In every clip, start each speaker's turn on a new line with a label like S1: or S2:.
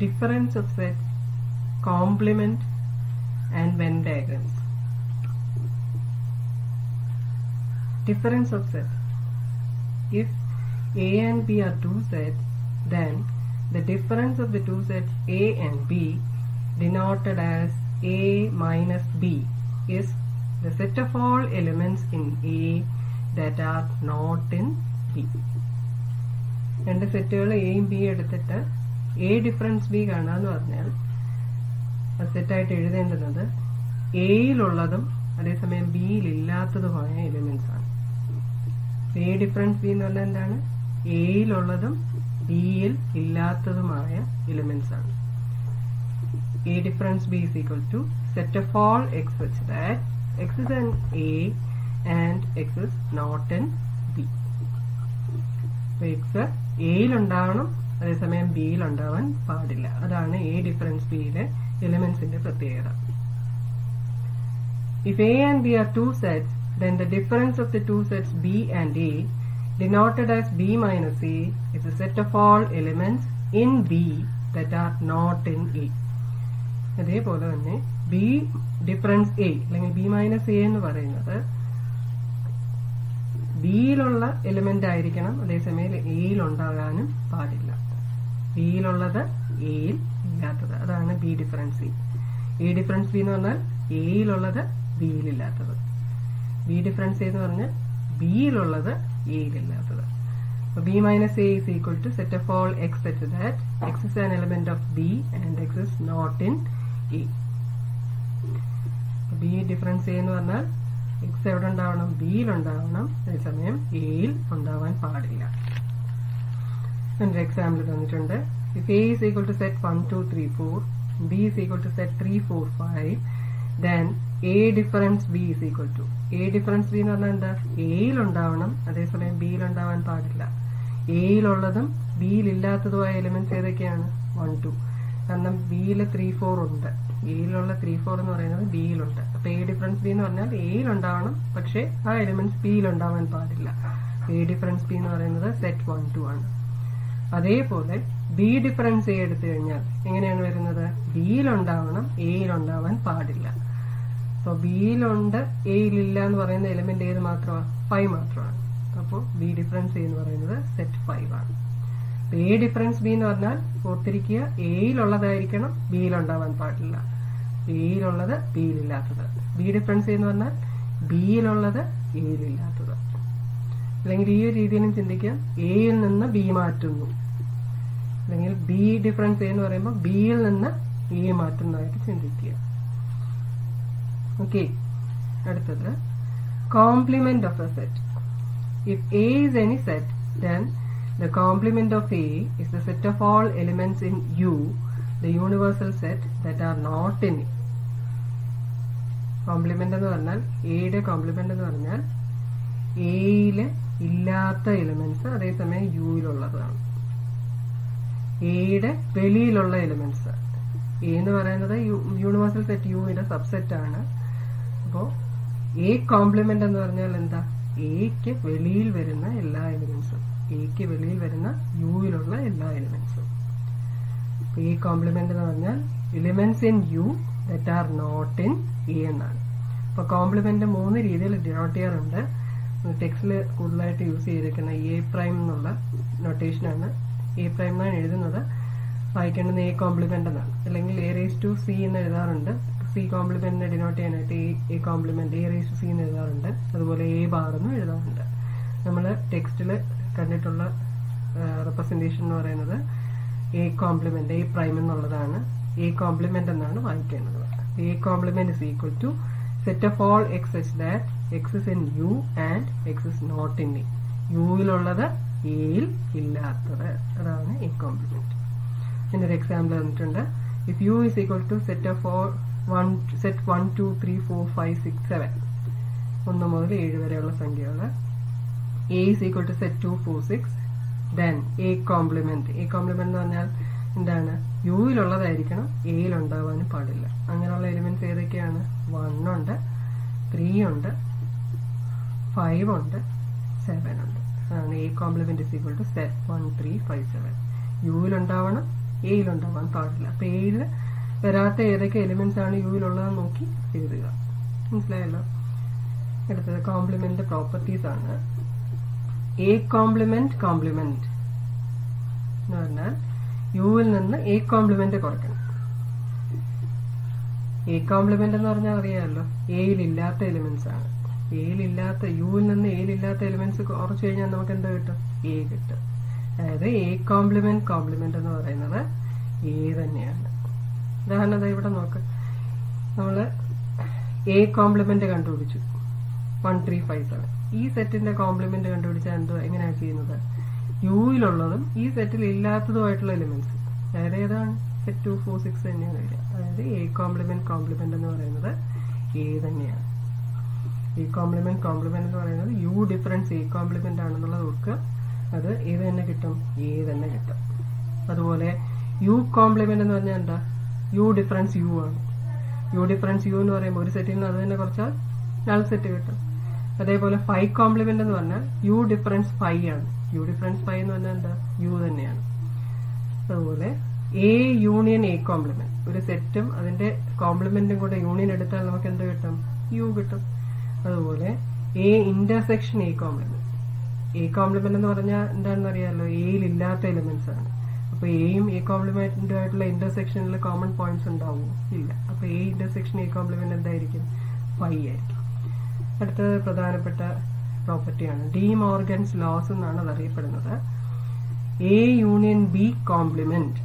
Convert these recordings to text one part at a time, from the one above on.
S1: difference of sets, complement and Venn diagrams. Difference of sets. If A and B are two sets, then the difference of the two sets A and B, denoted as A minus B, is the set of all elements in A that are not in B. രണ്ട് സെറ്റുകൾ എയും B എടുത്തിട്ട് A difference B കാണാന്ന് പറഞ്ഞാൽ സെറ്റായിട്ട് എഴുതേണ്ടുന്നത് എയിലുള്ളതും അതേസമയം ബിയിൽ ഇല്ലാത്തതുമായ elements ആണ്. എ ഡിഫറൻസ് ബി എന്ന് പറഞ്ഞാൽ എന്താണ്? എയിലുള്ളതും ബിയിൽ ഇല്ലാത്തതുമായ എലിമെന്റ്സ് ആണ്. A difference B is equal to set of all x such that x is in A and x is not in B. X എയിൽ ഉണ്ടാവണം, അതേസമയം ബിയിൽ ഉണ്ടാവാൻ പാടില്ല. അതാണ് എ ഡിഫറൻസ് ബിയിലെ എലിമെന്റ്സിന്റെ പ്രത്യേകത. If A and B are two sets, then the difference of the two sets B and A, denoted as B minus A, is a set of all elements in B that are not in A. അതേപോലെ തന്നെ B difference A അല്ലെങ്കിൽ B minus A എന്ന് പറയുന്നത് ബിയിലുള്ള element ആയിരിക്കണം, അതേസമയം എയിൽ ഉണ്ടാകാനും പാടില്ല. ബിയിലുള്ളത് എയിൽ ഇല്ലാത്തത്, അതാണ് B difference C. A difference B എന്ന് പറഞ്ഞാൽ എയിലുള്ളത് ബിയിലില്ലാത്തത്. ബി ഡിഫറൻസ് എ എന്ന് പറഞ്ഞാൽ ബിയിലുള്ളത് എയിലില്ലാത്തത്. B minus A is equal to set of all x such that x is an element of B and x is not in A. B difference A എന്ന് പറഞ്ഞാൽ എക്സ് എവിടെ ഉണ്ടാവണം? ബിയിൽ ഉണ്ടാവണം, അതേസമയം എയിൽ ഉണ്ടാവാൻ പാടില്ല. ഒരു എക്സാമ്പിൾ തന്നിട്ടുണ്ട്. If A is equal to set 1, 2, 3, 4, B is equal to set 3, 4, 5, then A difference B is equal to, A difference B എന്ന് പറഞ്ഞാൽ എന്താ? എയിൽ ഉണ്ടാവണം, അതേസമയം ബിയിൽ ഉണ്ടാവാൻ പാടില്ല. എയിലുള്ളതും ബിയിൽ ഇല്ലാത്തതുമായ എലിമെന്റ്സ് ഏതൊക്കെയാണ്? 1, 2. കാരണം ബിയിൽ 3, 4 ഉണ്ട്. എയിലുള്ള 3, 4 എന്ന് പറയുന്നത് ബിയിലുണ്ട്. അപ്പൊ എ ഡിഫറൻസ് ബി എന്ന് പറഞ്ഞാൽ എയിൽ ഉണ്ടാവണം, പക്ഷെ ആ എലിമെന്റ്സ് ബിയിൽ ഉണ്ടാവാൻ പാടില്ല. എ ഡിഫറൻസ് ബി എന്ന് പറയുന്നത് സെറ്റ് 1, 2 ആണ്. അതേപോലെ ബി ഡിഫറൻസ് എ എടുത്തു കഴിഞ്ഞാൽ എങ്ങനെയാണ് വരുന്നത്? ബിയിൽ ഉണ്ടാവണം, എയിൽ ഉണ്ടാവാൻ പാടില്ല. അപ്പൊ ബിയിലുണ്ട്, എയിലില്ല എന്ന് പറയുന്ന എലിമെന്റ് ഏത് മാത്രമാണ്? 5 മാത്രമാണ്. അപ്പോൾ ബി ഡിഫറൻസ് എ എന്ന് പറയുന്നത് സെറ്റ് 5 ആണ്. എ ഡിഫറൻസ് ബി എന്ന് പറഞ്ഞാൽ ഓർത്തിരിക്കുക, എയിലുള്ളതായിരിക്കണം, ബിയിലുണ്ടാവാൻ പാടില്ല. എയിലുള്ളത് ബിയിലില്ലാത്തത്. ബി ഡിഫറൻസ് എന്ന് പറഞ്ഞാൽ ബിയിലുള്ളത് എയിലില്ലാത്തത്. അല്ലെങ്കിൽ ഈ ഒരു രീതിയിലും ചിന്തിക്കാം, എയിൽ നിന്ന് ബി മാറ്റുന്നു, അല്ലെങ്കിൽ ബി ഡിഫറൻസ് എന്ന് പറയുമ്പോൾ ബിയിൽ നിന്ന് എ മാറ്റുന്നതായിട്ട് ചിന്തിക്കുക. ഓക്കെ, അടുത്തത് complement of A set. If A is any set, then the complement of A is the set of all elements in U, the universal set that are not in A. Complement എന്ന് പറഞ്ഞാൽ എയുടെ complement എന്ന് പറഞ്ഞാൽ എയില് ഇല്ലാത്ത elements അതേസമയം യുയിലുള്ളതാണ്. എയുടെ വെളിയിലുള്ള elements. A എന്ന് പറയുന്നത് യൂണിവേഴ്സൽ സെറ്റ് യുയുടെ സബ്സെറ്റ് ആണ്. അപ്പോൾ എ കോംപ്ലിമെന്റ് എന്ന് പറഞ്ഞാൽ എന്താ? എക്ക് വെളിയിൽ വരുന്ന എല്ലാ എലിമെന്റ്സും, എക്ക് വെളിയിൽ വരുന്ന യുയിലുള്ള എല്ലാ എലിമെന്റ്സും. എ കോംപ്ലിമെന്റ് എന്ന് പറഞ്ഞാൽ elements in U that are not in A എന്നാണ്. അപ്പൊ കോംപ്ലിമെന്റ് 3 രീതിയിൽ ഡിനോട്ട് ചെയ്യാറുണ്ട്. ടെക്സ്റ്റിൽ കൂടുതലായിട്ട് യൂസ് ചെയ്തിരിക്കുന്ന എ പ്രൈം എന്നുള്ള നൊട്ടേഷനാണ്. എ പ്രൈം എന്നാണ് എഴുതുന്നത്, വായിക്കേണ്ടത് എ കോംപ്ലിമെന്റ് എന്നാണ്. അല്ലെങ്കിൽ എ റേസ് ടു സി എന്ന് എഴുതാറുണ്ട്. സി കോംപ്ലിമെന്റിനെ ഡിനോട്ട് ചെയ്യാനായിട്ട് A complement A raise to C എന്ന് എഴുതാറുണ്ട്. അതുപോലെ എ ബാർ എന്നും എഴുതാറുണ്ട്. നമ്മൾ ടെക്സ്റ്റിൽ കണ്ടിട്ടുള്ള റെപ്രസെന്റേഷൻ എന്ന് പറയുന്നത് എ കോംപ്ലിമെന്റ് എ പ്രൈം എന്നുള്ളതാണ്. എ കോംപ്ലിമെന്റ് എന്നാണ് വായിക്കേണ്ടത്. A complement is equal to set of all X such that X is in U and X is not in A. യുയിലുള്ളത് എയിൽ ഇല്ലാത്തത്, അതാണ് എ കോംപ്ലിമെന്റ്. ഇതിന്റെ ഒരു എക്സാമ്പിൾ തന്നിട്ടുണ്ട്. If U is equal to set of all set 1, 2, 3, 4, 5, 6, 7, 1 മുതൽ 7 വരെയുള്ള സംഖ്യകൾ. A is equal to set 2, 4, 6, then A complement. A complement എന്ന് പറഞ്ഞാൽ എന്താണ്? യുയിലുള്ളതായിരിക്കണം, എയിൽ ഉണ്ടാവാനും പാടില്ല. അങ്ങനെയുള്ള എലിമെന്റ്സ് ഏതൊക്കെയാണ്? 1 ഉണ്ട്, 3 ഉണ്ട്, 5 ഉണ്ട്, 7 ഉണ്ട്. അതാണ് A complement is equal to set 1, 3, 5, 7. യുയിലുണ്ടാവണം, എയിലുണ്ടാവാൻ പാടില്ല. അപ്പൊ എയിൽ വരാത്ത ഏതൊക്കെ എലിമെന്റ്സ് ആണ് യുവിലുള്ളതെന്ന് നോക്കി എഴുതുക. മനസ്സിലായല്ലോ? അടുത്തത് കോംപ്ലിമെന്റ് പ്രോപ്പർട്ടീസ് ആണ്. എ കോംപ്ലിമെന്റ് കോംപ്ലിമെന്റ് എന്ന് പറഞ്ഞാൽ യുവിൽ നിന്ന് എ കോംപ്ലിമെന്റ് കുറയ്ക്കണം. എ കോംപ്ലിമെന്റ് എന്ന് പറഞ്ഞാൽ അറിയാമല്ലോ, എയിലില്ലാത്ത എലിമെന്റ്സ് ആണ്. യുവിൽ നിന്ന് എയിലില്ലാത്ത എലിമെന്റ്സ് കുറച്ച് കഴിഞ്ഞാൽ നമുക്ക് എന്താ കിട്ടും? എ കിട്ടും. അതായത് എ കോംപ്ലിമെന്റ് കോംപ്ലിമെന്റ് എന്ന് പറയുന്നത് എ തന്നെയാണ്. ഉദാഹരണം ഇവിടെ നോക്ക്, നമ്മള് എ കോംപ്ലിമെന്റ് കണ്ടുപിടിച്ചു 1357. ഈ സെറ്റിന്റെ കോംപ്ലിമെന്റ് കണ്ടുപിടിച്ചാൽ എന്തോ എങ്ങനെയാണ് ചെയ്യുന്നത്? യുയിലുള്ളതും ഈ സെറ്റിൽ ഇല്ലാത്തതുമായിട്ടുള്ള എലിമെന്റ്സ്, അതായത് ഏതാണ്? സെറ്റ് 2, 4, 6 തന്നെയാണ് വരിക. അതായത് എ കോംപ്ലിമെന്റ് കോംപ്ലിമെന്റ് എന്ന് പറയുന്നത് എ തന്നെയാണ്. എ കോംപ്ലിമെന്റ് കോംപ്ലിമെന്റ് എന്ന് പറയുന്നത് യു ഡിഫറൻസ് എ കോംപ്ലിമെന്റ് ആണെന്നുള്ളത് ഓർക്കുക. അത് ഏത് തന്നെ കിട്ടും? എ തന്നെ കിട്ടും. അതുപോലെ യു കോംപ്ലിമെന്റ് എന്ന് പറഞ്ഞാൽ എന്താ? യു ഡിഫറൻസ് യു ആണ്. യു ഡിഫറൻസ് യു എന്ന് പറയുമ്പോൾ ഒരു സെറ്റിൽ നിന്ന് അത് തന്നെ കുറച്ചാൽ നൾ സെറ്റ് കിട്ടും. അതേപോലെ ഫൈ കോംപ്ലിമെന്റ് എന്ന് പറഞ്ഞാൽ യു ഡിഫറൻസ് ഫൈ ആണ്. യു ഡിഫറൻസ് ഫൈ എന്ന് പറഞ്ഞാൽ എന്താ? യു തന്നെയാണ്. അതുപോലെ എ യൂണിയൻ എ കോംപ്ലിമെന്റ്, ഒരു സെറ്റും അതിന്റെ കോംപ്ലിമെന്റും കൂടെ യൂണിയൻ എടുത്താൽ നമുക്ക് എന്ത് കിട്ടും? യു കിട്ടും. അതുപോലെ A intersection A complement. A complement എന്ന് പറഞ്ഞാൽ എന്താണെന്ന് അറിയാമല്ലോ, എയിൽ ഇല്ലാത്ത എലിമെന്റ്സ് ആണ്. അപ്പൊ എയും എ കോംപ്ലിമെന്റുമായിട്ടുള്ള ഇന്റർസെക്ഷനിൽ കോമൺ പോയിന്റ്സ് ഉണ്ടാവുമോ? ഇല്ല. അപ്പൊ എ ഇന്റർസെക്ഷൻ എ കോംപ്ലിമെന്റ് എന്തായിരിക്കും? ഫൈ ആയിരിക്കും. അടുത്തത് പ്രധാനപ്പെട്ട പ്രോപ്പർട്ടിയാണ് ഡി മോർഗൻസ് ലോസ് എന്നാണ് അത് അറിയപ്പെടുന്നത്. A union B complement,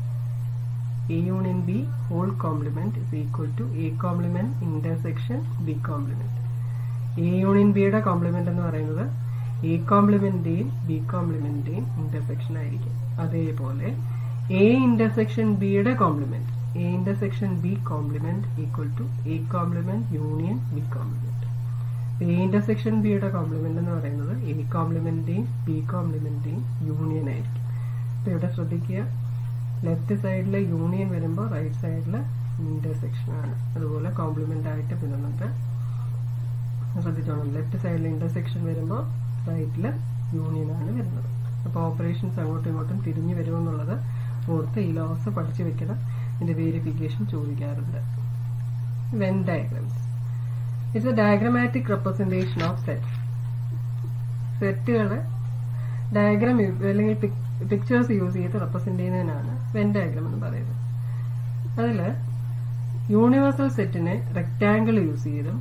S1: A union B whole complement is equal to A complement intersection B complement. A union ബിയുടെ കോംപ്ലിമെന്റ് എന്ന് പറയുന്നത് എ കോംപ്ലിമെന്റിന്റെയും ബി കോംപ്ലിമെന്റിന്റെയും ഇന്റർസെക്ഷൻ ആയിരിക്കും. അതേപോലെ എ ഇന്റർസെക്ഷൻ ബിയുടെ complement, A intersection B complement equal to A complement union B complement. A intersection ബിയുടെ complement എന്ന് പറയുന്നത് എ കോംപ്ലിമെന്റിന്റെയും ബി കോംപ്ലിമെന്റിന്റെയും യൂണിയൻ ആയിരിക്കും. അപ്പൊ ഇവിടെ ശ്രദ്ധിക്കുക, ലെഫ്റ്റ് സൈഡിലെ യൂണിയൻ വരുമ്പോൾ റൈറ്റ് സൈഡില് ഇന്റർസെക്ഷൻ ആണ്. അതുപോലെ കോംപ്ലിമെന്റ് ആയിട്ട് വരുന്നുണ്ട്. ശ്രദ്ധിച്ചോണം, ലെഫ്റ്റ് സൈഡിൽ ഇന്റർസെക്ഷൻ വരുമ്പോൾ റൈറ്റില് യൂണിയൻ ആണ് വരുന്നത്. അപ്പൊ ഓപ്പറേഷൻസ് അങ്ങോട്ടും ഇങ്ങോട്ടും തിരിഞ്ഞു വരുമെന്നുള്ളത് ഓർത്ത് ഈ ലോസ് പഠിച്ചു വെക്കണം. ഇതിന്റെ വേരിഫിക്കേഷൻ ചോദിക്കാറുണ്ട്. Venn diagrams, it's a diagrammatic representation of sets. സെറ്റുകള് ഡയഗ്രാം അല്ലെങ്കിൽ പിക്ചേഴ്സ് യൂസ് ചെയ്ത് റെപ്രസെന്റ് ചെയ്യുന്നതിനാണ് വെൻ ഡയഗ്രാം എന്ന് പറയുന്നത്. അതില് യൂണിവേഴ്സൽ സെറ്റിനെ റെക്ടാങ്കിൾ യൂസ് ചെയ്തും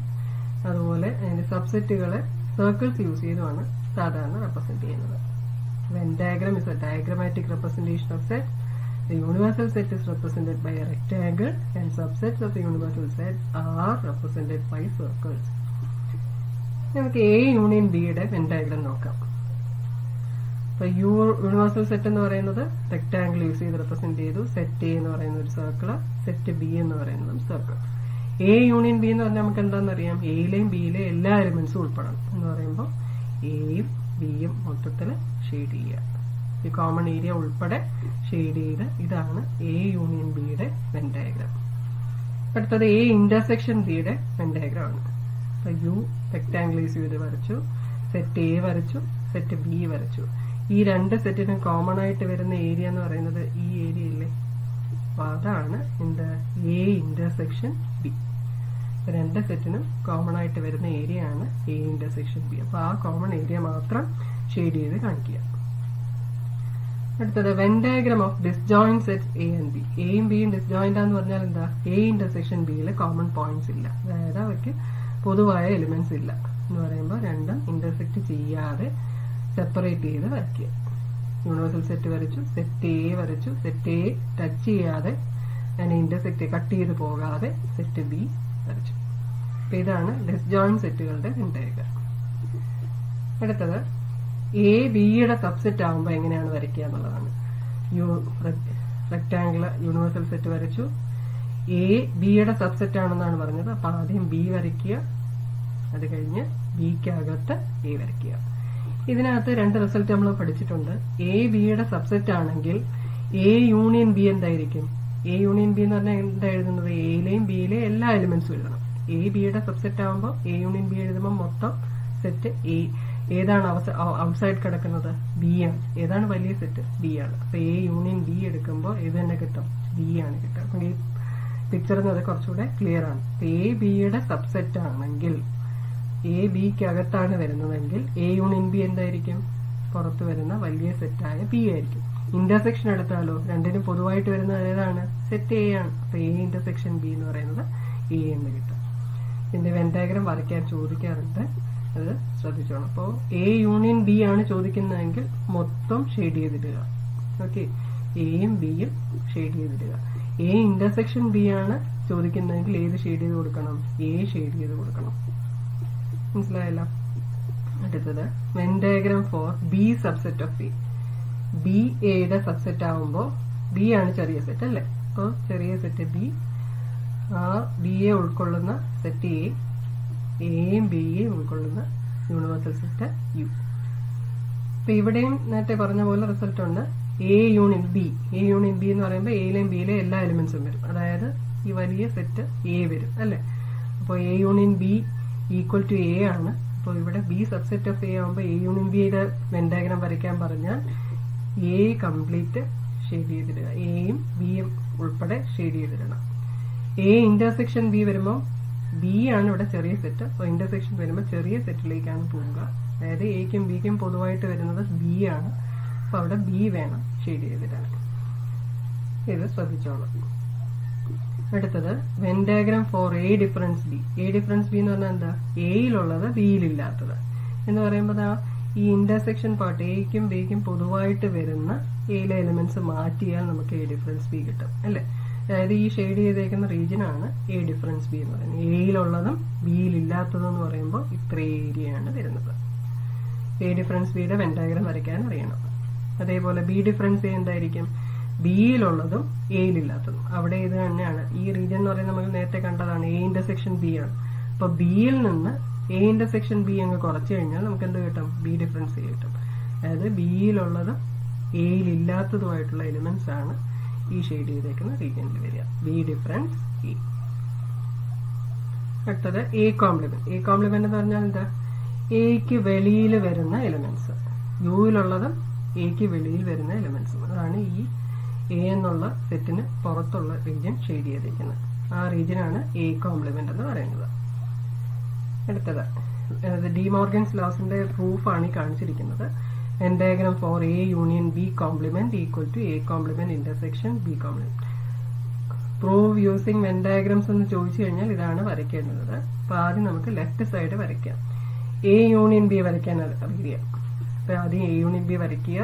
S1: അതുപോലെ അതിന്റെ സബ്സെറ്റുകളെ സർക്കിൾസ് യൂസ് ചെയ്തുമാണ് സാധാരണ റെപ്രസെന്റ് ചെയ്യുന്നത്. When diagram is A diagrammatic representation of set. The universal set is represented by a rectangle and subsets of the universal set are represented by circles. നമുക്ക് A union ബിയുടെ when diagram നോക്കാം. അപ്പൊ universal set എന്ന് പറയുന്നത് rectangle use ചെയ്ത് represent ചെയ്തു. Set A എന്ന് പറയുന്ന ഒരു സർക്കിൾ, സെറ്റ് ബി എന്ന് പറയുന്നതും സർക്കിൾ. എ യൂണിയൻ ബി എന്ന് പറഞ്ഞാൽ നമുക്ക് എന്താണെന്ന് അറിയാം, എയിലെയും ബിയിലെയും എല്ലാ എലിമെന്റ്സും ഉൾപ്പെടണം എന്ന് പറയുമ്പോൾ എയും ബിയും മൊത്തത്തിൽ ഷെയ്ഡ് ചെയ്യുക. ഈ കോമൺ ഏരിയ ഉൾപ്പെടെ ഷെയ്ഡ് ചെയ്ത് ഇതാണ് എ യൂണിയൻ ബിയുടെ വെൻ ഡയഗ്രാം. അടുത്തത് എ ഇന്റർസെക്ഷൻ ബിയുടെ വെൻ ഡയഗ്രാം ആണ്. അപ്പൊ യു റെക്ടാങ്കിൾ യൂസ് ചെയ്ത് വരച്ചു, സെറ്റ് എ വരച്ചു, സെറ്റ് ബി വരച്ചു. ഈ രണ്ട് സെറ്റിനും കോമൺ ആയിട്ട് വരുന്ന ഏരിയ എന്ന് പറയുന്നത് ഈ ഏരിയ ഇല്ലേ, അപ്പൊ അതാണ് എന്താ എ ഇന്റർസെക്ഷൻ ബി. രണ്ട് സെറ്റിനും കോമൺ ആയിട്ട് വരുന്ന ഏരിയ ആണ് എ ഇന്റർസെക്ഷൻ ബി. അപ്പൊ ആ കോമൺ ഏരിയ മാത്രം ഷെയ്ഡ് ചെയ്ത് കാണിക്കുക. അടുത്തത് when diagram of disjoint sets A and B. എയും ബിയും ഡിസ്ജോയിന്റ് ആന്ന് പറഞ്ഞാൽ എന്താ, എ ഇന്റർസെക്ഷൻ ബിയിൽ കോമൺ പോയിന്റ്സ് ഇല്ല, അതായത് അവയ്ക്ക് പൊതുവായ എലിമെന്റ്സ് ഇല്ല എന്ന് പറയുമ്പോൾ രണ്ടും ഇന്റർസെക്ട് ചെയ്യാതെ സെപ്പറേറ്റ് ചെയ്ത് വരയ്ക്കുക. യൂണിവേഴ്സൽ സെറ്റ് വരച്ചു, സെറ്റ് എ വരച്ചു, സെറ്റ് എ ടച്ച് ചെയ്യാതെ അതിനെ ഇന്റർസെക്ട് കട്ട് ചെയ്ത് പോകാതെ സെറ്റ് ബി വരച്ചു. അപ്പൊ ഇതാണ് ഡിസ്ജോയിന്റ് സെറ്റുകളുടെ വെൻ ഡയഗ്രാം. അടുത്തത് എ ബിയുടെ സബ്സെറ്റ് ആകുമ്പോൾ എങ്ങനെയാണ് വരയ്ക്കുക എന്നുള്ളതാണ്. റെക്ടാങ്കിള് യൂണിവേഴ്സൽ സെറ്റ് വരച്ചു, എ ബിയുടെ സബ്സെറ്റ് ആണെന്നാണ് പറഞ്ഞത്. അപ്പൊ ആദ്യം ബി വരയ്ക്കുക, അത് കഴിഞ്ഞ് ബിക്കകത്ത് എ വരയ്ക്കുക. ഇതിനകത്ത് രണ്ട് റിസൾട്ട് നമ്മൾ പഠിച്ചിട്ടുണ്ട്. എ ബിയുടെ സബ്സെറ്റ് ആണെങ്കിൽ എ യൂണിയൻ ബി എന്തായിരിക്കും? എ യൂണിയൻ ബി എന്ന് പറഞ്ഞാൽ എന്താ എഴുതുന്നത്, എയിലെയും ബിയിലെയും എല്ലാ എലിമെന്റ്സും എഴുതണം. എ ബിയുടെ സബ്സെറ്റ് ആകുമ്പോൾ എ യൂണിയൻ ബി എഴുതുമ്പോൾ മൊത്തം സെറ്റ് ഏതാണ് ഔട്ട്സൈഡ് കിടക്കുന്നത്? ബി ആണ്. ഏതാണ് വലിയ സെറ്റ്? ബി ആണ്. അപ്പൊ എ യൂണിയൻ ബി എടുക്കുമ്പോൾ ഇത് തന്നെ കിട്ടും, ബി ആണ് കിട്ടുക. അപ്പൊ ഈ പിക്ചറിൽ നിന്ന് അത് കുറച്ചുകൂടെ ക്ലിയർ ആണ്. എ ബിയുടെ സബ്സെറ്റ് ആണെങ്കിൽ, എ ബിക്ക് അകത്താണ് വരുന്നതെങ്കിൽ എ യൂണിയൻ ബി എന്തായിരിക്കും? പുറത്ത് വരുന്ന വലിയ സെറ്റായ ബി ആയിരിക്കും. ഇന്റർസെക്ഷൻ എടുത്താലോ രണ്ടിനും പൊതുവായിട്ട് വരുന്നത് ഏതാണ്? സെറ്റ് എ ആണ്. അപ്പൊ എ ഇന്റർസെക്ഷൻ ബി എന്ന് പറയുന്നത് എ എന്ന് കിട്ടും. ഇതിന്റെ വെൻ ഡയഗ്രം വരയ്ക്കാൻ ചോദിക്കാറുണ്ട്, അത് ശ്രദ്ധിച്ചോണം. അപ്പോൾ എ യൂണിയൻ ബി ആണ് ചോദിക്കുന്നതെങ്കിൽ മൊത്തം ഷെയ്ഡ് ചെയ്തിടുക. ഓക്കെ, എയും ബിയും ഷെയ്ഡ് ചെയ്തിടുക. എ ഇന്റർസെക്ഷൻ ബി ആണ് ചോദിക്കുന്നതെങ്കിൽ ഏത് ഷെയ്ഡ് ചെയ്ത് കൊടുക്കണം? എ ഷെയ്ഡ് ചെയ്ത് കൊടുക്കണം. മനസ്സിലായല്ലോ? അടുത്തത് Venn diagram for B subset of A. B എയുടെ സബ്സെറ്റ് ആവുമ്പോൾ ബി ആണ് ചെറിയ സെറ്റ് അല്ലേ? അപ്പോൾ ചെറിയ സെറ്റ് ബി, ആ ബി എ ഉൾക്കൊള്ളുന്ന സെറ്റ് എ, എയും ബിയെയും ഉൾക്കൊള്ളുന്ന യൂണിവേഴ്സൽ സെറ്റ് യു. അപ്പൊ ഇവിടെയും നേരത്തെ പറഞ്ഞ പോലെ റിസൾട്ട് ഉണ്ട്. A union B. A union B എന്ന് പറയുമ്പോൾ എയിലെയും ബിയിലെയും എല്ലാ എലിമെന്റ്സും വരും. അതായത് ഈ വലിയ സെറ്റ് എ വരും അല്ലെ? അപ്പോൾ A union B equal to A ആണ്. അപ്പോൾ ഇവിടെ ബി സബ്സെറ്റ് ഓഫ് എ ആകുമ്പോൾ എ യൂണിയൻ ബിയുടെ വെൻ ഡയഗ്രം വരയ്ക്കാൻ പറഞ്ഞാൽ എ കംപ്ലീറ്റ് ഷെയ്ഡ് ചെയ്തിടുക. എയും ബിയും ഉൾപ്പെടെ ഷെയ്ഡ് ചെയ്തിടണം. എ ഇന്റർസെക്ഷൻ ബി വരുമ്പോൾ ബി ആണ് ഇവിടെ ചെറിയ സെറ്റ്. അപ്പോൾ ഇന്റർസെക്ഷൻ വരുമ്പോൾ ചെറിയ സെറ്റിലേക്കാണ് പോവുക. അതായത് എക്കും ബിക്കും പൊതുവായിട്ട് വരുന്നത് ബി ആണ്. അപ്പൊ അവിടെ ബി വേണം ഷെയ്ഡ് ചെയ്തിടാൻ. ഇത് ശ്രദ്ധിച്ചോളാം. അടുത്തത് Venn diagram for A difference B. A difference B എന്ന് പറഞ്ഞാൽ എന്താ? എയിലുള്ളത് ബിയിലില്ലാത്തത് എന്ന് പറയുമ്പോൾ ഈ ഇന്റർസെക്ഷൻ പാർട്ട് എക്കും ബിക്കും പൊതുവായിട്ട് വരുന്ന എയിലെ എലിമെന്റ്സ് മാറ്റിയാൽ നമുക്ക് എ ഡിഫറൻസ് ബി കിട്ടും അല്ലെ? അതായത് ഈ ഷെയ്ഡ് ചെയ്തേക്കുന്ന റീജിയൻ ആണ് എ ഡിഫറൻസ് ബി എന്ന് പറയുന്നത്. എയിലുള്ളതും ബിയിലില്ലാത്തതും എന്ന് പറയുമ്പോൾ ഇത്ര ഏരിയയാണ് വരുന്നത്. എ ഡിഫറൻസ് ബിയുടെ വെൻ ഡയഗ്രം വരയ്ക്കാൻ അറിയണം. അതേപോലെ ബി ഡിഫറൻസ് എ എന്തായിരിക്കും? ബിയിലുള്ളതും എയിലില്ലാത്തതും. അവിടെ ഇത് തന്നെയാണ്. ഈ റീജിയൻ എന്ന് പറയുന്നത് നമ്മൾ നേരത്തെ കണ്ടതാണ്, എ ഇന്റർസെക്ഷൻ ബി ആണ്. അപ്പൊ ബിയിൽ നിന്ന് എ ഇന്റർസെക്ഷൻ ബി അങ്ങ് കുറച്ചു കഴിഞ്ഞാൽ നമുക്ക് എന്ത് കിട്ടും? ബി ഡിഫറൻസ് എ കിട്ടും. അതായത് ബിയിലുള്ളതും എയിലില്ലാത്തതുമായിട്ടുള്ള എലിമെന്റ്സ് ആണ് ഈ ഷെയ്ഡ് ചെയ്തേക്കുന്ന റീജിയനിൽ വരിക. B difference A. അടുത്തത് എ കോംപ്ലിമെന്റ്. എ കോംപ്ലിമെന്റ് എന്ന് പറഞ്ഞാൽ എന്താ? എക്ക് വെളിയിൽ വരുന്ന എലിമെന്റ്സ്. യുവിലുള്ളതും എക്ക് വെളിയിൽ വരുന്ന എലിമെന്റ്സും. അതാണ് ഈ എ എന്നുള്ള സെറ്റിന് പുറത്തുള്ള റീജിയൻ ഷെയ്ഡ് ചെയ്തിരിക്കുന്നത്. ആ റീജിയനാണ് എ കോംപ്ലിമെന്റ് എന്ന് പറയുന്നത്. അടുത്തത് ഡി മോർഗൻസ് ലോസിന്റെ പ്രൂഫാണ് ഈ കാണിച്ചിരിക്കുന്നത്. Venn diagram for A union B complement equal to A complement intersection B complement. Prove using Venn diagrams എന്ന് ചോദിച്ചു കഴിഞ്ഞാൽ ഇതാണ് വരയ്ക്കേണ്ടത്. അപ്പൊ ആദ്യം നമുക്ക് ലെഫ്റ്റ് സൈഡ് വരയ്ക്കാം. എ യൂണിയൻ ബി വരയ്ക്കാൻ അറിയാം. അപ്പൊ ആദ്യം എ യൂണിയൻ ബി വരയ്ക്കുക.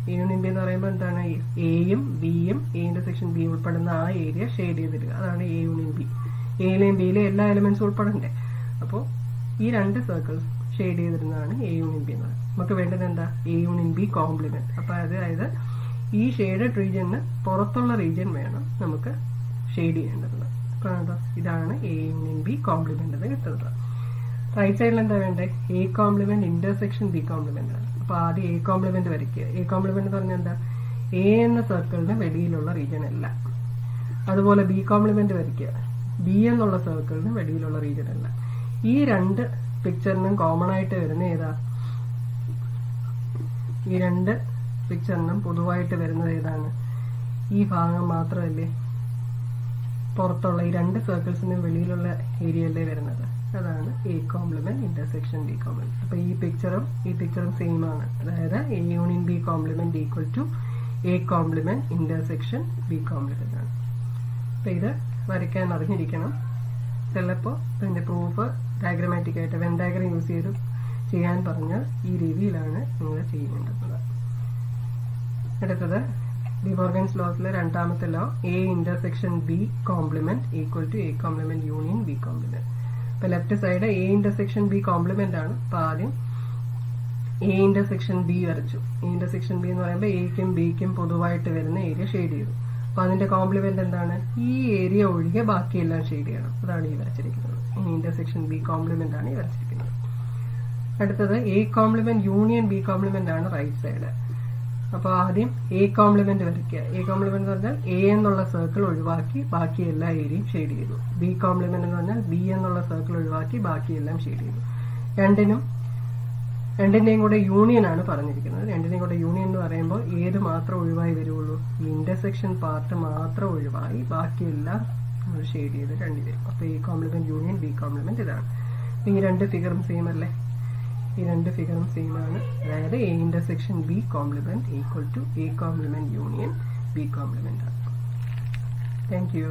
S1: എ യൂണിയൻ ബി എന്ന് പറയുമ്പോൾ എന്താണ്? എയും ബിയും എ ഇന്റർസെക്ഷൻ ബി ഉൾപ്പെടുന്ന ആ ഏരിയ ഷെയ്ഡ് ചെയ്തിടുക. അതാണ് എ യൂണിയൻ ബി. എയിലെയും ബിയിലെയും എല്ലാ എലിമെന്റ്സും ഉൾപ്പെടണ്ടേ? അപ്പോൾ ഈ രണ്ട് സർക്കിൾസ് ഷെയ്ഡ് ചെയ്തിരുന്നതാണ് എ യൂണിയൻ ബി എന്ന് പറയുന്നത്. നമുക്ക് വേണ്ടത് എന്താ? A union B complement. അപ്പൊ അതായത് ഈ ഷെയ്ഡഡ് റീജിയന് പുറത്തുള്ള റീജിയൻ വേണം നമുക്ക് ഷെയ്ഡ് ചെയ്യേണ്ടത്. അപ്പൊ ഇതാണ് എ യൂണിയൻ ബി കോംപ്ലിമെന്റ് എന്ന് കിട്ടുന്നത്. റൈറ്റ് സൈഡിൽ എന്താ വേണ്ടേ? A complement intersection B complement ആണ്. അപ്പൊ ആദ്യം എ കോംപ്ലിമെന്റ് വരയ്ക്കുക. എ കോംപ്ലിമെന്റ് എന്ന് പറഞ്ഞാൽ എന്താ? എ എന്ന സർക്കിളിന് വെളിയിലുള്ള റീജിയൻ അല്ല. അതുപോലെ ബി കോംപ്ലിമെന്റ് വരയ്ക്കുക. ബി എന്നുള്ള സർക്കിളിന് വെളിയിലുള്ള റീജിയൻ അല്ല. ഈ രണ്ട് പിക്ചറിനും കോമൺ ആയിട്ട് വരുന്ന ഏതാ? ഈ രണ്ട് പിക്ചറിനും പൊതുവായിട്ട് വരുന്നത് ഏതാണ്? ഈ ഭാഗം മാത്രമല്ലേ പുറത്തുള്ള ഈ രണ്ട് സർക്കിൾസിനും വെളിയിലുള്ള ഏരിയ അല്ലേ വരുന്നത്? അതാണ് A complement intersection B complement. അപ്പൊ ഈ പിക്ചറും സെയിം ആണ്. അതായത് A union B complement equal to A complement intersection B complement ആണ്. അപ്പൊ ഇത് വരയ്ക്കാൻ അറിഞ്ഞിരിക്കണം. ചിലപ്പോൾ ഇതിന്റെ പ്രൂഫ് ഡയഗ്രമാറ്റിക് ആയിട്ട് വെൻ ഡയഗ്രം യൂസ് ചെയ്ത് ചെയ്യാൻ പറഞ്ഞാൽ ഈ രീതിയിലാണ് നിങ്ങൾ ചെയ്യേണ്ടത്. അടുത്തത് ഡി മോർഗൻസ് ലോസിലെ രണ്ടാമത്തെ law, A intersection B complement equal to A complement union B complement. ഇപ്പൊ left side A intersection B complement ആണ്. അപ്പൊ ആദ്യം എ ഇന്റർസെക്ഷൻ ബി വരച്ചു. എ ഇന്റർസെക്ഷൻ ബി എന്ന് പറയുമ്പോൾ എക്കും ബിക്കും പൊതുവായിട്ട് വരുന്ന ഏരിയ ഷെയ്ഡ് ചെയ്തു. അപ്പൊ അതിന്റെ കോംപ്ലിമെന്റ് എന്താണ്? ഈ ഏരിയ ഒഴികെ ബാക്കിയെല്ലാം ഷെയ്ഡ് ചെയ്യണം. അതാണ് ഈ വരച്ചിരിക്കുന്നത്. ഈ ഇന്റർസെക്ഷൻ ബി കോംപ്ലിമെന്റ് ആണ് ഈ വരച്ചിരിക്കുന്നത്. അടുത്തത് A complement union B complement ആണ് റൈറ്റ് സൈഡ്. അപ്പൊ ആദ്യം എ കോംപ്ലിമെന്റ് വരയ്ക്കുക. എ കോംപ്ലിമെന്റ് എന്ന് പറഞ്ഞാൽ എ എന്നുള്ള സർക്കിൾ ഒഴിവാക്കി ബാക്കി എല്ലാ ഏരിയയും ഷെയ്ഡ് ചെയ്തു. ബി കോംപ്ലിമെന്റ് എന്ന് പറഞ്ഞാൽ ബി എന്നുള്ള സർക്കിൾ ഒഴിവാക്കി ബാക്കിയെല്ലാം ഷെയ്ഡ് ചെയ്തു. രണ്ടിനും രണ്ടിന്റെയും കൂടെ യൂണിയൻ ആണ് പറഞ്ഞിരിക്കുന്നത്. രണ്ടിന്റെയും കൂടെ യൂണിയൻ എന്ന് പറയുമ്പോൾ ഏത് മാത്രം ഒഴിവായി വരുള്ളൂ? ഈ ഇന്റർസെക്ഷൻ പാർട്ട് മാത്രം ഒഴിവായി, ബാക്കിയെല്ലാം നമ്മൾ ഷെയ്ഡ് ചെയ്ത് രണ്ടുപേരും. അപ്പൊ A complement union B complement ഇതാണ്. ഈ രണ്ട് ഫിഗറും സെയിം അല്ലേ? ഈ രണ്ട് ഫിഗറും സെയിം ആണ്. അതായത് A intersection B complement equal to A complement union B complement ആണ്. Thank U.